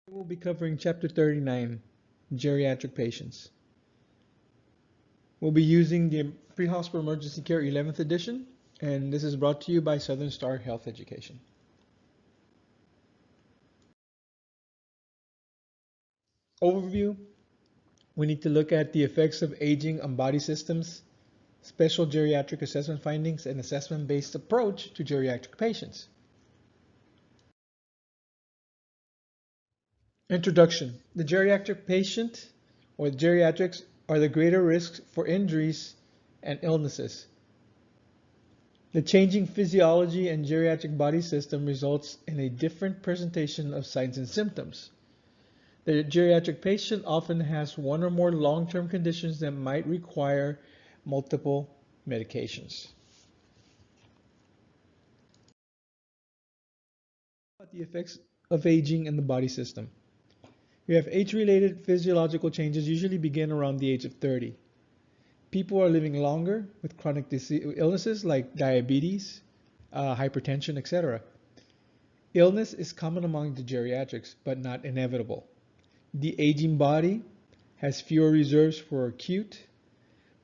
We'll be covering Chapter 39, Geriatric Patients. We'll be using the Prehospital Emergency Care 11th edition, and this is brought to you by Southern Star Health Education. Overview: we need to look at the effects of aging on body systems, special geriatric assessment findings, and assessment-based approach to geriatric patients. Introduction: the geriatric patient or geriatrics are the greater risks for injuries and illnesses. The changing physiology and geriatric body system results in a different presentation of signs and symptoms. The geriatric patient often has one or more long-term conditions that might require multiple medications. About the effects of aging in the body system. We have age-related physiological changes usually begin around the age of 30. People are living longer with chronic illnesses like diabetes, hypertension, etc. Illness is common among the geriatrics, but not inevitable. The aging body has fewer reserves for acute,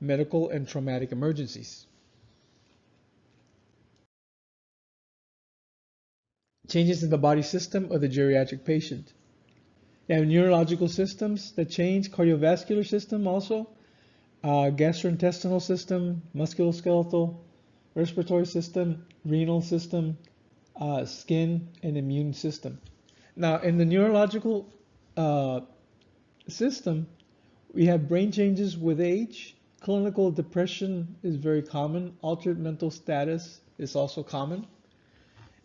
medical, and traumatic emergencies. Changes in the body system of the geriatric patient. You have neurological systems that change, cardiovascular system also, gastrointestinal system, musculoskeletal, respiratory system, renal system, skin, and immune system. Now, in the neurological system, we have brain changes with age. Clinical depression is very common. Altered mental status is also common.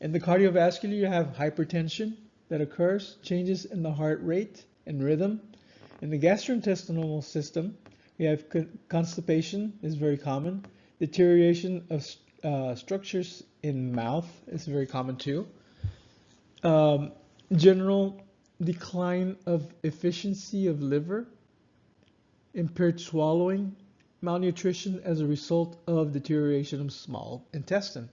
In the cardiovascular, you have hypertension that occurs, changes in the heart rate and rhythm. In the gastrointestinal system, we have constipation is very common. Deterioration of structures in mouth is very common too. General decline of efficiency of liver, impaired swallowing, malnutrition as a result of deterioration of small intestine.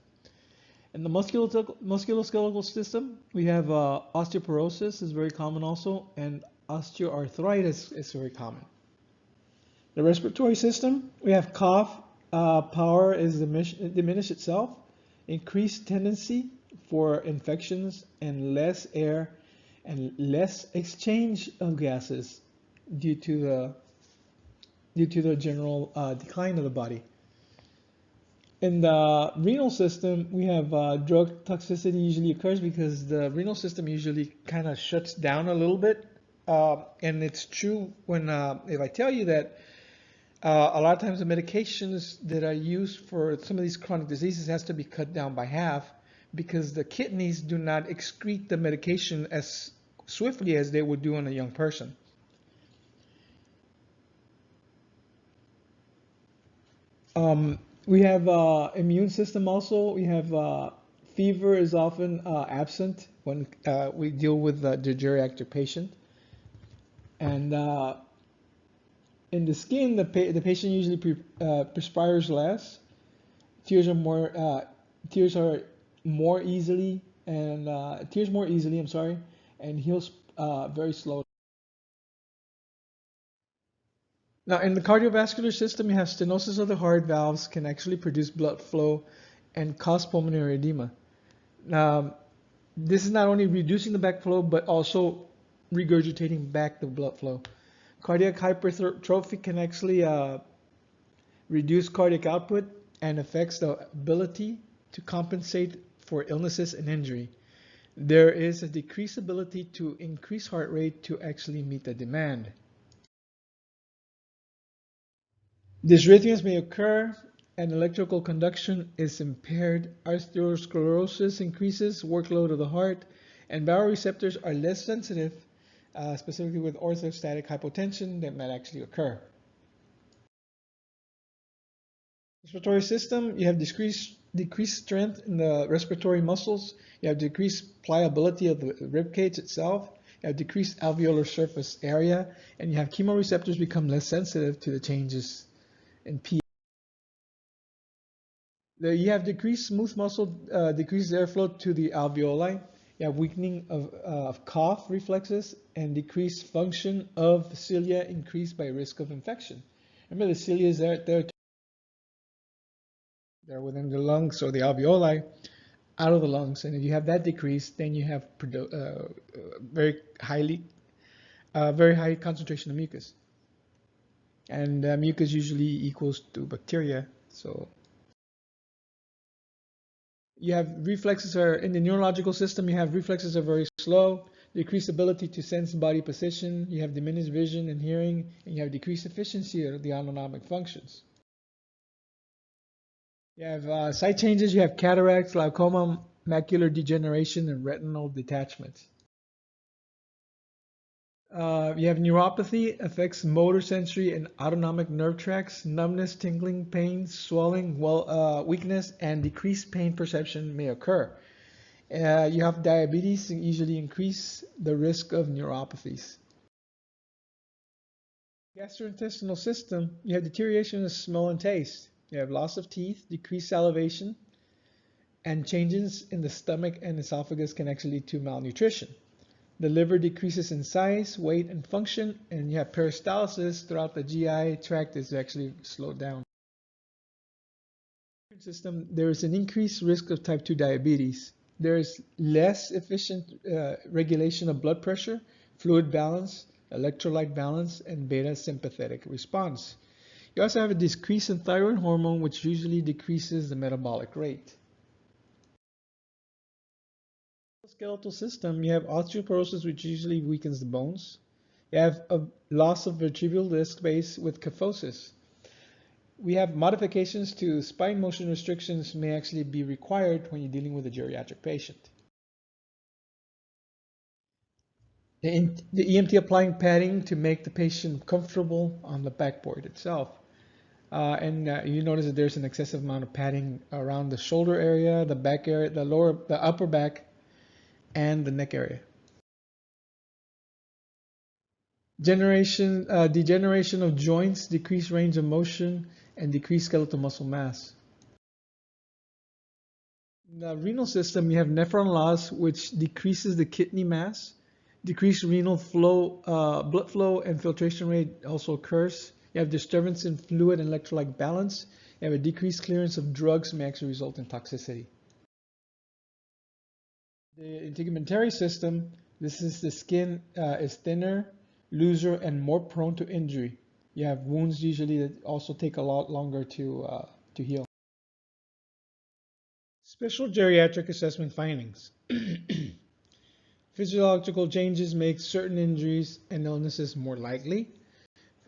In the musculoskeletal system, we have osteoporosis is very common also, and osteoarthritis is very common. The respiratory system, we have cough, power is diminished itself, increased tendency for infections, and less air and less exchange of gases due to the general decline of the body. In the renal system, we have drug toxicity usually occurs because the renal system usually kind of shuts down a little bit. And it's true when if I tell you that a lot of times the medications that are used for some of these chronic diseases has to be cut down by half because the kidneys do not excrete the medication as swiftly as they would do in a young person. We have immune system also. We have fever is often absent when we deal with the geriatric patient. And in the skin, the patient usually perspires less. Tears are more easily and I'm sorry, and heals very slowly. Now, in the cardiovascular system, you have stenosis of the heart valves can actually produce blood flow and cause pulmonary edema. Now, this is not only reducing the backflow, but also regurgitating back the blood flow. Cardiac hypertrophy can actually reduce cardiac output and affects the ability to compensate for illnesses and injury. There is a decreased ability to increase heart rate to actually meet the demand. Dysrhythmias may occur and electrical conduction is impaired. Arteriosclerosis increases workload of the heart, and baroreceptors are less sensitive, specifically with orthostatic hypotension that might actually occur. Respiratory system, you have decreased strength in the respiratory muscles, you have decreased pliability of the rib cage itself, you have decreased alveolar surface area, and you have chemoreceptors become less sensitive to the changes in pH. You have decreased smooth muscle, decreased airflow to the alveoli. You have weakening of cough reflexes and decreased function of cilia increased by risk of infection. Remember, the cilia is they're within the lungs or the alveoli, out of the lungs, and if you have that decrease, then you have very high concentration of mucus, and mucus usually equals to bacteria. So you have reflexes are in the neurological system. You have reflexes are very slow, decreased ability to sense body position. You have diminished vision and hearing, and you have decreased efficiency of the autonomic functions. You have sight changes. You have cataracts, glaucoma, macular degeneration, and retinal detachment. You have neuropathy, affects motor, sensory, and autonomic nerve tracts. Numbness, tingling, pain, swelling, weakness, and decreased pain perception may occur. You have diabetes, usually increase the risk of neuropathies. Gastrointestinal system, you have deterioration of smell and taste. You have loss of teeth, decreased salivation, and changes in the stomach and esophagus can actually lead to malnutrition. The liver decreases in size, weight, and function, and you have peristalsis throughout the GI tract is actually slowed down. System, there is an increased risk of type 2 diabetes. There is less efficient regulation of blood pressure, fluid balance, electrolyte balance, and beta sympathetic response. You also have a decrease in thyroid hormone, which usually decreases the metabolic rate. Skeletal system, you have osteoporosis, which usually weakens the bones. You have a loss of vertebral disc base with kyphosis. We have modifications to spine motion restrictions may actually be required when you're dealing with a geriatric patient. The EMT applying padding to make the patient comfortable on the backboard itself. You notice that there's an excessive amount of padding around the shoulder area, the back area, the upper back, and the neck area. Degeneration of joints, decreased range of motion, and decreased skeletal muscle mass. In the renal system, you have nephron loss, which decreases the kidney mass. Decreased renal flow, blood flow, and filtration rate also occurs. You have disturbance in fluid and electrolyte balance. You have a decreased clearance of drugs may actually result in toxicity. The integumentary system, this is the skin is thinner, looser, and more prone to injury. You have wounds usually that also take a lot longer to heal. Special geriatric assessment findings. Physiological changes make certain injuries and illnesses more likely.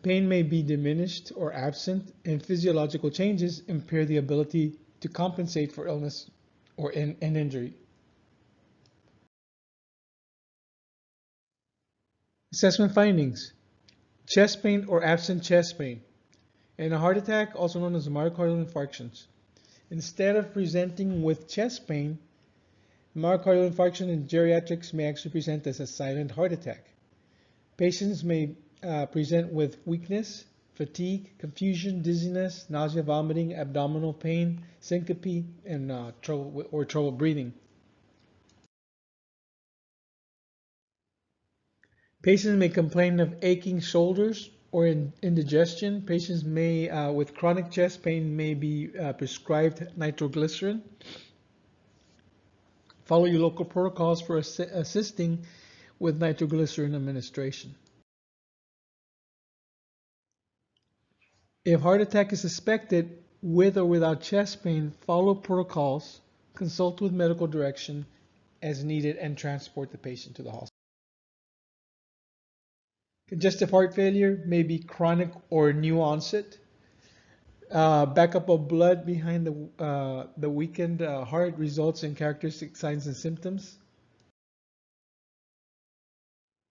Pain may be diminished or absent, and physiological changes impair the ability to compensate for illness or an injury. Assessment findings. Chest pain or absent chest pain. In a heart attack, also known as myocardial infarctions. Instead of presenting with chest pain, myocardial infarction in geriatrics may actually present as a silent heart attack. Patients may present with weakness, fatigue, confusion, dizziness, nausea, vomiting, abdominal pain, syncope, and trouble breathing. Patients may complain of aching shoulders or indigestion. Patients may, with chronic chest pain, may be prescribed nitroglycerin. Follow your local protocols for assisting with nitroglycerin administration. If heart attack is suspected with or without chest pain, follow protocols, consult with medical direction as needed, and transport the patient to the hospital. Congestive heart failure may be chronic or new onset. Backup of blood behind the weakened heart results in characteristic signs and symptoms.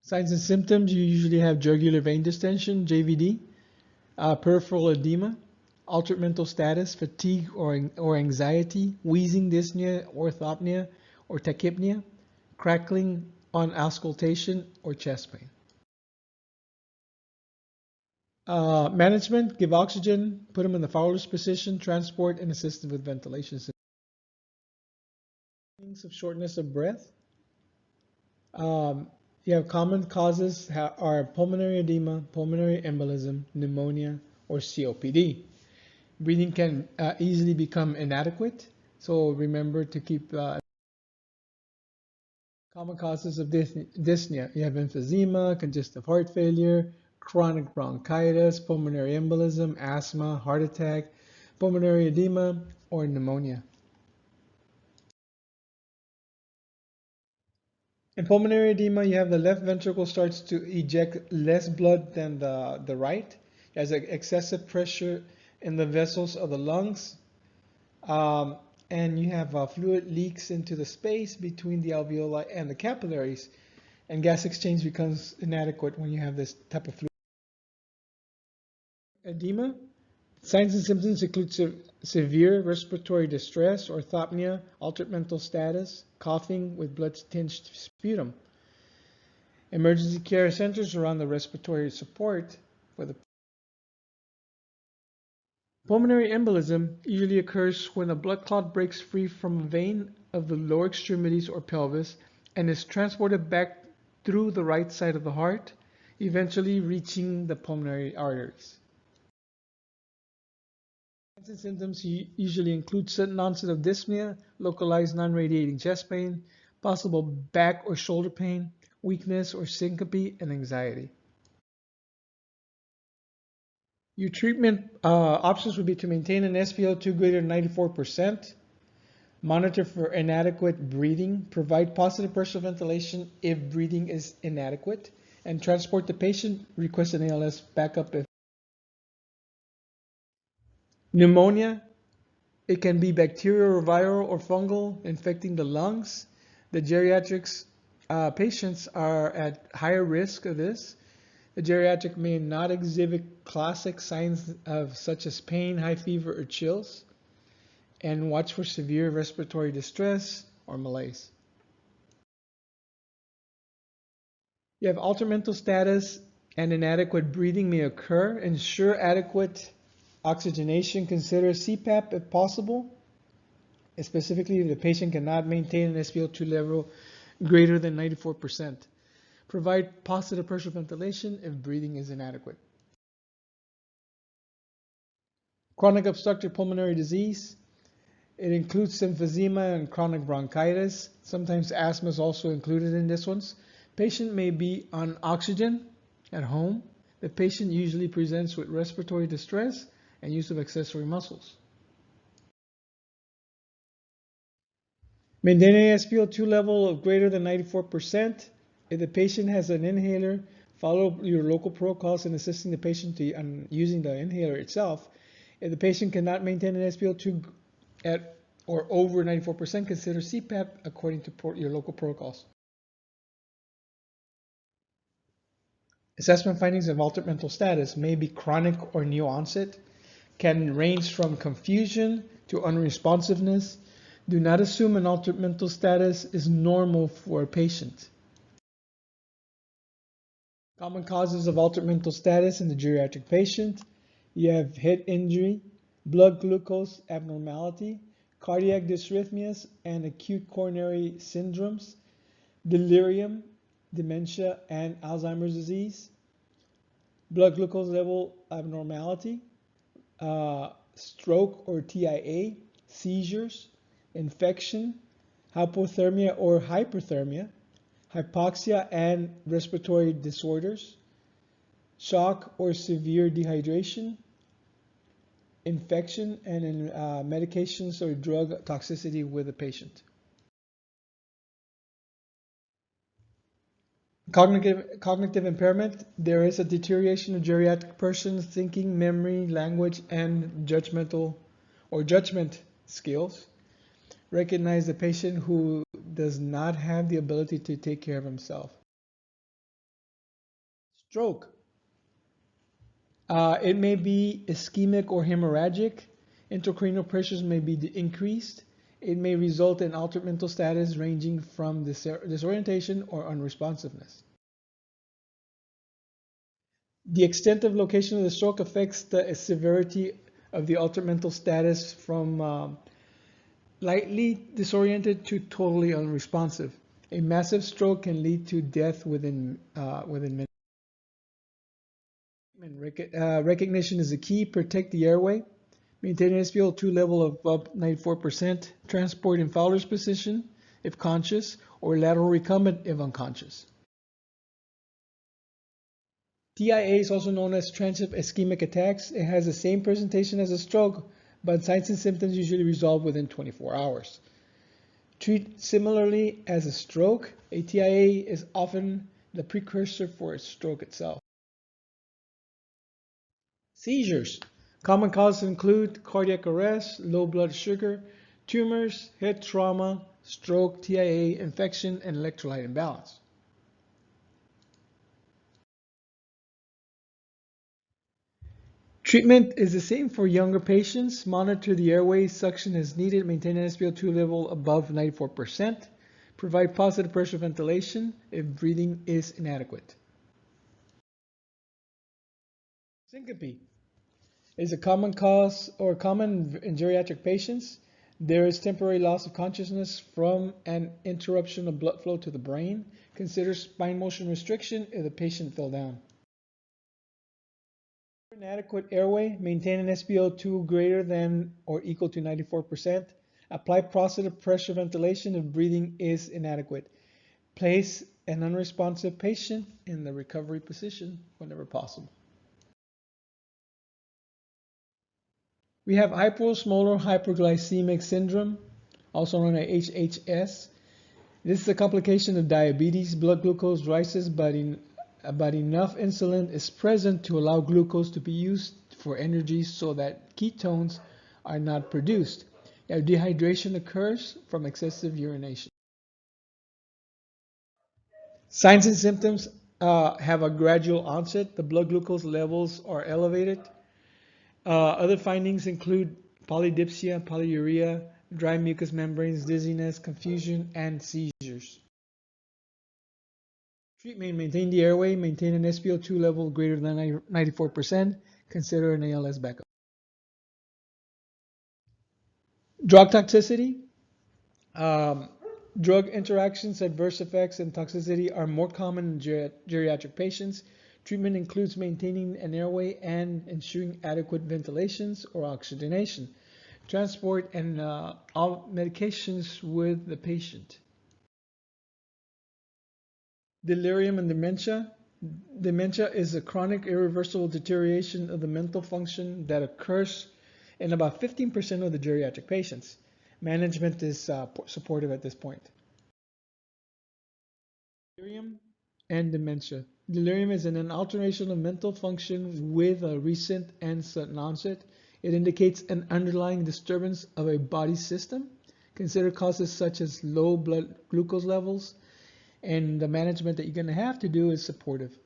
Signs and symptoms, you usually have jugular vein distension, JVD, peripheral edema, altered mental status, fatigue or anxiety, wheezing, dyspnea, orthopnea, or tachypnea, crackling on auscultation, or chest pain. Management, give oxygen, put them in the Fowler's position, transport, and assist them with ventilation. Of shortness of breath. Um, you have common causes are pulmonary edema, pulmonary embolism, pneumonia, or COPD. Breathing can easily become inadequate, so remember to keep common causes of dyspnea. You have emphysema, congestive heart failure, chronic bronchitis, pulmonary embolism, asthma, heart attack, pulmonary edema, or pneumonia. In pulmonary edema, you have the left ventricle starts to eject less blood than the right. There's excessive pressure in the vessels of the lungs. Um, and you have fluid leaks into the space between the alveoli and the capillaries. And gas exchange becomes inadequate when you have this type of fluid. Edema. Signs and symptoms include severe respiratory distress, orthopnea, altered mental status, coughing with blood-tinged sputum. Emergency care centers around the respiratory support for the pulmonary embolism usually occurs when a blood clot breaks free from a vein of the lower extremities or pelvis and is transported back through the right side of the heart, eventually reaching the pulmonary arteries. Signs and symptoms usually include sudden onset of dyspnea, localized non-radiating chest pain, possible back or shoulder pain, weakness or syncope, and anxiety. Your treatment options would be to maintain an SpO2 greater than 94%, monitor for inadequate breathing, provide positive pressure ventilation if breathing is inadequate, and transport the patient, request an ALS backup if pneumonia. It can be bacterial or viral or fungal, infecting the lungs. The geriatrics patients are at higher risk of this. The geriatric may not exhibit classic signs of such as pain, high fever, or chills, and watch for severe respiratory distress or malaise. You have altered mental status and inadequate breathing may occur. Ensure adequate oxygenation. Consider CPAP if possible. Specifically, if the patient cannot maintain an SpO2 level greater than 94%. Provide positive pressure ventilation if breathing is inadequate. Chronic obstructive pulmonary disease. It includes emphysema and chronic bronchitis. Sometimes asthma is also included in this ones. Patient may be on oxygen at home. The patient usually presents with respiratory distress and use of accessory muscles. Maintaining an SpO2 level of greater than 94%. If the patient has an inhaler, follow your local protocols in assisting the patient in using the inhaler itself. If the patient cannot maintain an SpO2 at or over 94%, consider CPAP according to your local protocols. Assessment findings of altered mental status may be chronic or new onset, can range from confusion to unresponsiveness. Do not assume an altered mental status is normal for a patient. Common causes of altered mental status in the geriatric patient. You have head injury, blood glucose abnormality, cardiac dysrhythmias and acute coronary syndromes, delirium, dementia, and Alzheimer's disease, blood glucose level abnormality, stroke or TIA, seizures, infection, hypothermia or hyperthermia, hypoxia and respiratory disorders, shock or severe dehydration, infection, and in medications or drug toxicity with the patient. Cognitive impairment. There is a deterioration of geriatric person's thinking, memory, language, and judgment skills. Recognize the patient who does not have the ability to take care of himself. Stroke. It may be ischemic or hemorrhagic. Intracranial pressures may be increased. It may result in altered mental status ranging from disorientation or unresponsiveness. The extent of location of the stroke affects the severity of the altered mental status from lightly disoriented to totally unresponsive. A massive stroke can lead to death within minutes. Recognition is the key. Protect the airway. Maintain an SpO2 level of above 94%. Transport in Fowler's position if conscious, or lateral recumbent if unconscious. TIA is also known as transient ischemic attacks. It has the same presentation as a stroke, but signs and symptoms usually resolve within 24 hours. Treat similarly as a stroke. A TIA is often the precursor for a stroke itself. Seizures. Common causes include cardiac arrest, low blood sugar, tumors, head trauma, stroke, TIA, infection, and electrolyte imbalance. Treatment is the same for younger patients. Monitor the airway suction as needed. Maintain an SpO2 level above 94%. Provide positive pressure ventilation if breathing is inadequate. Syncope is a common cause or common in geriatric patients. There is temporary loss of consciousness from an interruption of blood flow to the brain. Consider spine motion restriction if the patient fell down. Inadequate airway, maintain an SpO2 greater than or equal to 94%. Apply positive pressure ventilation if breathing is inadequate. Place an unresponsive patient in the recovery position whenever possible. We have hyposmolar hyperglycemic syndrome, also known as HHS. This is a complication of diabetes. Blood glucose rises, but enough insulin is present to allow glucose to be used for energy so that ketones are not produced. Dehydration occurs from excessive urination. Signs and symptoms have a gradual onset. The blood glucose levels are elevated. Other findings include polydipsia, polyuria, dry mucous membranes, dizziness, confusion, and seizures. Treatment: maintain the airway, maintain an SpO2 level greater than 94%. Consider an ALS backup. Drug toxicity. Drug interactions, adverse effects, and toxicity are more common in geriatric patients. Treatment includes maintaining an airway and ensuring adequate ventilations or oxygenation. Transport and all medications with the patient. Delirium and dementia. Dementia is a chronic irreversible deterioration of the mental function that occurs in about 15% of the geriatric patients. Management is supportive at this point. Delirium and dementia. Delirium is an alteration of mental function with a recent and sudden onset. It indicates an underlying disturbance of a body system. Consider causes such as low blood glucose levels, and the management that you're going to have to do is supportive.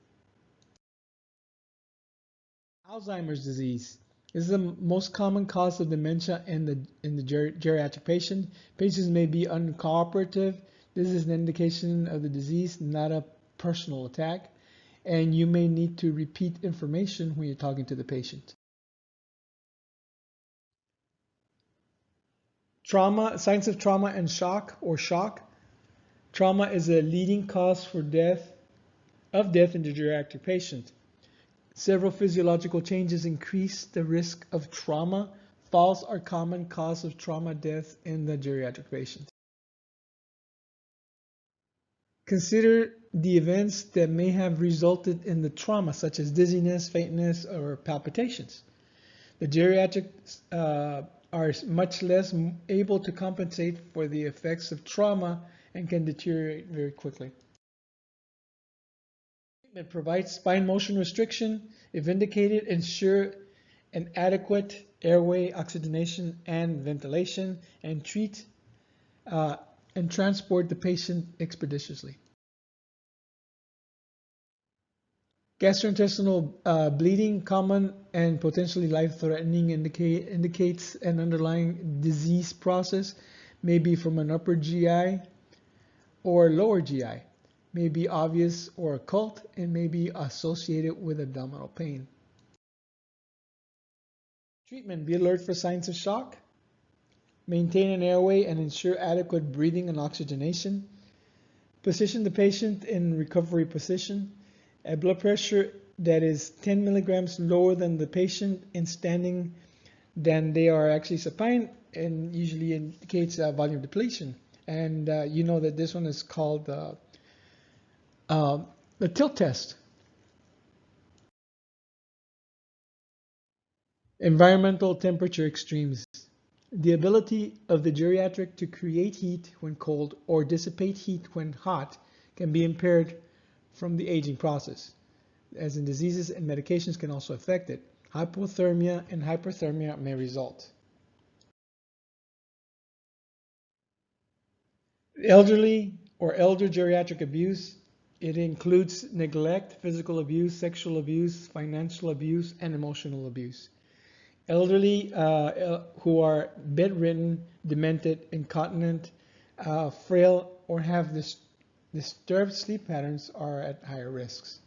Alzheimer's disease. This is the most common cause of dementia in the geriatric patient. Patients may be uncooperative. This is an indication of the disease, not a personal attack. And you may need to repeat information when you're talking to the patient. Trauma, signs of trauma and shock or shock. Trauma is a leading cause for death in the geriatric patient. Several physiological changes increase the risk of trauma. Falls are common cause of trauma death in the geriatric patient. Consider the events that may have resulted in the trauma, such as dizziness, faintness, or palpitations. The geriatrics are much less able to compensate for the effects of trauma and can deteriorate very quickly. Treatment provides spine motion restriction. If indicated, ensure an adequate airway, oxygenation, and ventilation, and treat and transport the patient expeditiously. Gastrointestinal bleeding, common and potentially life-threatening, indicates an underlying disease process, may be from an upper GI or lower GI, may be obvious or occult, and may be associated with abdominal pain. Treatment: be alert for signs of shock. Maintain an airway and ensure adequate breathing and oxygenation. Position the patient in recovery position. A blood pressure that is 10 milligrams lower than the patient in standing than they are actually supine, and usually indicates volume depletion. And you know that this one is called the tilt test. Environmental temperature extremes. The ability of the geriatric to create heat when cold or dissipate heat when hot can be impaired from the aging process, as in diseases and medications can also affect it. Hypothermia and hyperthermia may result. Elderly or elder geriatric abuse, it includes neglect, physical abuse, sexual abuse, financial abuse, and emotional abuse. Elderly who are bedridden, demented, incontinent, frail, or have disturbed sleep patterns are at higher risks.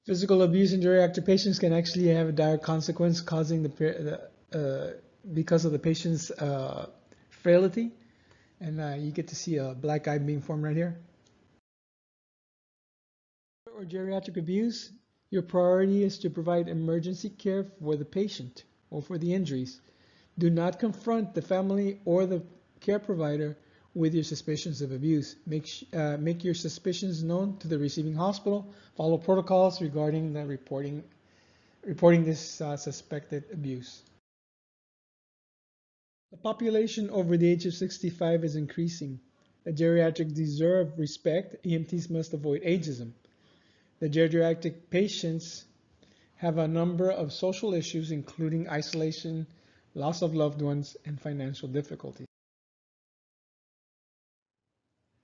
Physical abuse in geriatric patients can actually have a dire consequence, causing because of the patient's frailty. And you get to see a black eye being formed right here. Or geriatric abuse, your priority is to provide emergency care for the patient or for the injuries. Do not confront the family or the care provider with your suspicions of abuse. Make your suspicions known to the receiving hospital. Follow protocols regarding the reporting this suspected abuse. The population over the age of 65 is increasing. The geriatric deserve respect. EMTs must avoid ageism. The geriatric patients have a number of social issues, including isolation, loss of loved ones, and financial difficulties.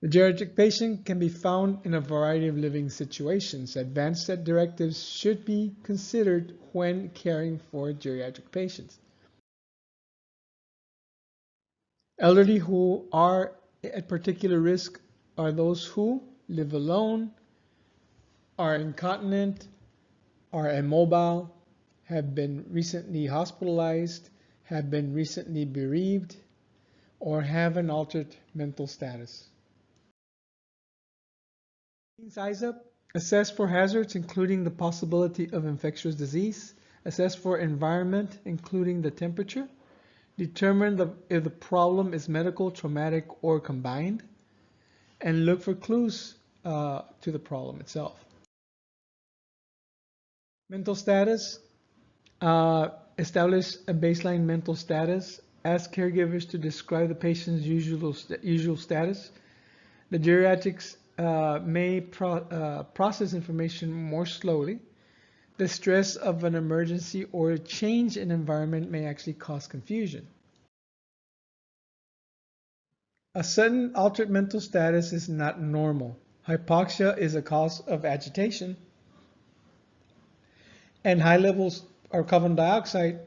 The geriatric patient can be found in a variety of living situations. Advanced directives should be considered when caring for geriatric patients. Elderly who are at particular risk are those who live alone, are incontinent, are immobile, have been recently hospitalized, have been recently bereaved, or have an altered mental status. Size up, assess for hazards including the possibility of infectious disease, assess for environment including the temperature, determine if the problem is medical, traumatic, or combined, and look for clues to the problem itself. Mental status, establish a baseline mental status, ask caregivers to describe the patient's usual status. The geriatrics may process information more slowly. The stress of an emergency or a change in environment may actually cause confusion. A sudden altered mental status is not normal. Hypoxia is a cause of agitation, and high levels of carbon dioxide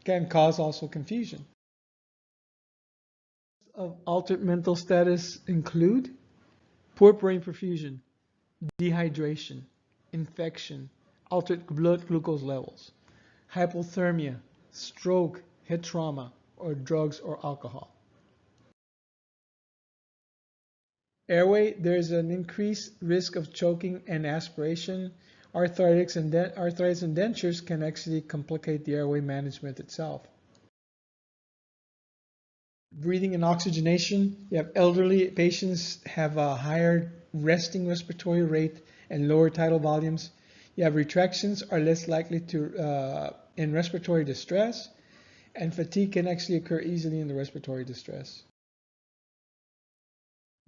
can cause also confusion. Of altered mental status include poor brain perfusion, dehydration, infection, altered blood glucose levels, hypothermia, stroke, head trauma, or drugs or alcohol. Airway, there is an increased risk of choking and aspiration. Arthritis and dentures can actually complicate the airway management itself. Breathing and oxygenation, you have elderly patients have a higher resting respiratory rate and lower tidal volumes. You have retractions are less likely to in respiratory distress, and fatigue can actually occur easily in the respiratory distress.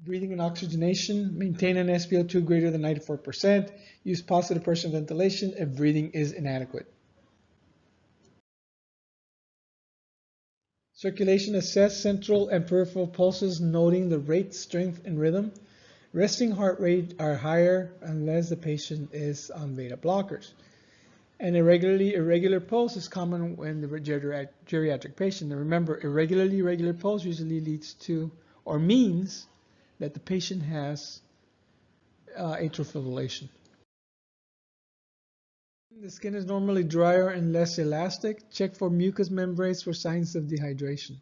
Breathing and oxygenation, maintain an SpO2 greater than 94%. Use positive pressure ventilation if breathing is inadequate. Circulation, assess central and peripheral pulses, noting the rate, strength, and rhythm. Resting heart rate are higher unless the patient is on beta blockers. And irregular pulse is common when the geriatric patient. And remember, irregular pulse usually leads to or means that the patient has atrial fibrillation. The skin is normally drier and less elastic. Check for mucous membranes for signs of dehydration.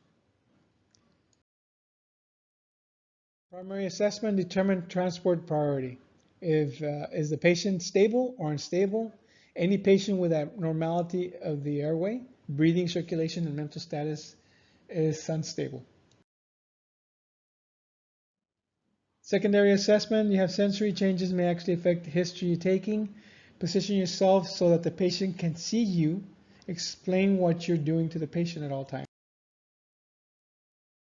Primary assessment determine transport priority. If is the patient stable or unstable? Any patient with abnormality of the airway, breathing, circulation, and mental status is unstable. Secondary assessment, you have sensory changes may actually affect the history you're taking. Position yourself so that the patient can see you. Explain what you're doing to the patient at all times.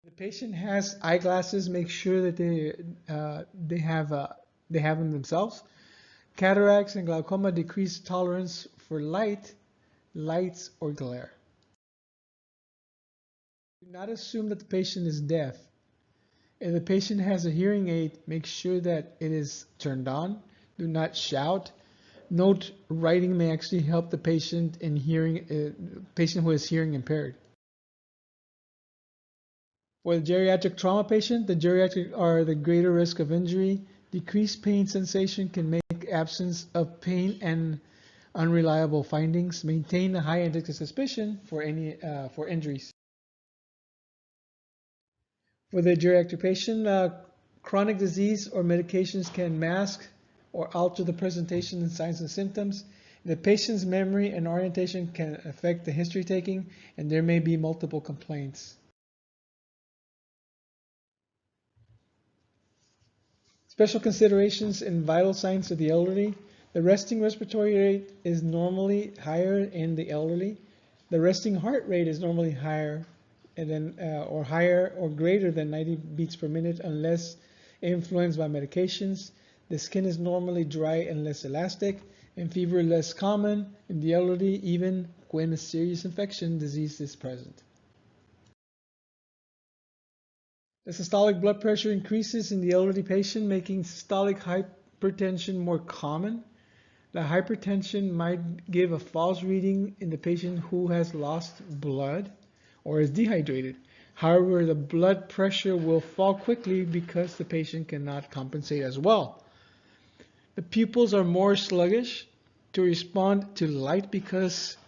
If the patient has eyeglasses, make sure that they have them themselves. Cataracts and glaucoma decrease tolerance for lights, or glare. Do not assume that the patient is deaf. If the patient has a hearing aid, make sure that it is turned on. Do not shout. Note writing may actually help the patient in patient who is hearing impaired. For the geriatric trauma patient, the geriatric are the greater risk of injury. Decreased pain sensation can make absence of pain and unreliable findings. Maintain a high index of suspicion for injuries. For the geriatric patient, chronic disease or medications can mask or alter the presentation and signs and symptoms. The patient's memory and orientation can affect the history taking, and there may be multiple complaints. Special considerations in vital signs of the elderly. The resting respiratory rate is normally higher in the elderly. The resting heart rate is normally higher or greater than 90 beats per minute unless influenced by medications. The skin is normally dry and less elastic, and fever less common in the elderly even when a serious infection disease is present. The systolic blood pressure increases in the elderly patient, making systolic hypertension more common. The hypertension might give a false reading in the patient who has lost blood or is dehydrated. However, the blood pressure will fall quickly because the patient cannot compensate as well. The pupils are more sluggish to respond to light because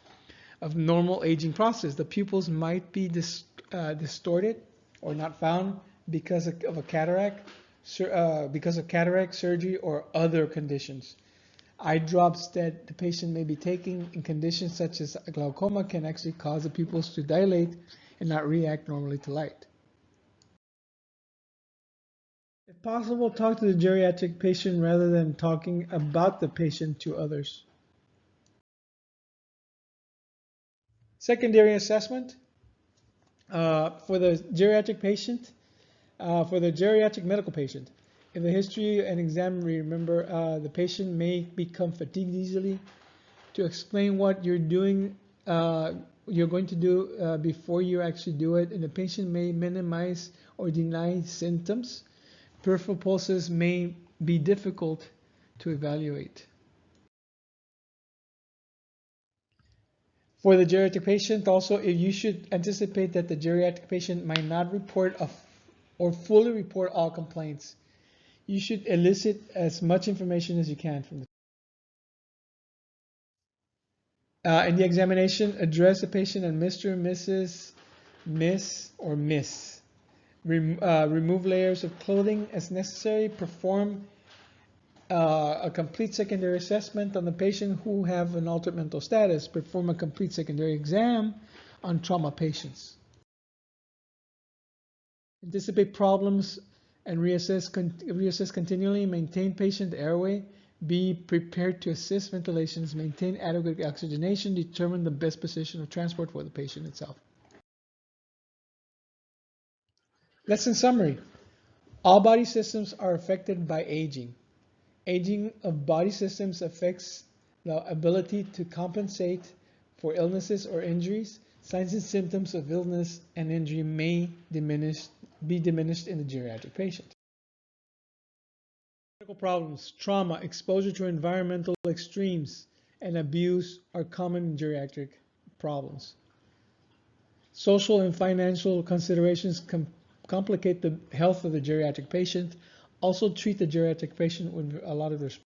of normal aging process. The pupils might be distorted or not found because of a cataract, surgery, or other conditions. Eye drops that the patient may be taking in conditions such as glaucoma can actually cause the pupils to dilate and not react normally to light. If possible, talk to the geriatric patient rather than talking about the patient to others. Secondary assessment for the geriatric patient, for the geriatric medical patient. In the history and exam, remember the patient may become fatigued easily. To explain what you're doing, you're going to do before you actually do it, and the patient may minimize or deny symptoms. Peripheral pulses may be difficult to evaluate. For the geriatric patient, also, you should anticipate that the geriatric patient might not report or fully report all complaints. You should elicit as much information as you can from in the examination, address the patient as Mr., Mrs., Miss, or Miss. Remove layers of clothing as necessary. Perform a complete secondary assessment on the patient who have an altered mental status. Perform a complete secondary exam on trauma patients. Anticipate problems and reassess continually. Maintain patient airway. Be prepared to assist ventilations. Maintain adequate oxygenation. Determine the best position of transport for the patient itself. Lesson summary. All body systems are affected by aging. Aging of body systems affects the ability to compensate for illnesses or injuries. Signs and symptoms of illness and injury may be diminished in the geriatric patient. Medical problems, trauma, exposure to environmental extremes, and abuse are common in geriatric problems. Social and financial considerations complicate the health of the geriatric patient. Also treat the geriatric patient with a lot of respect.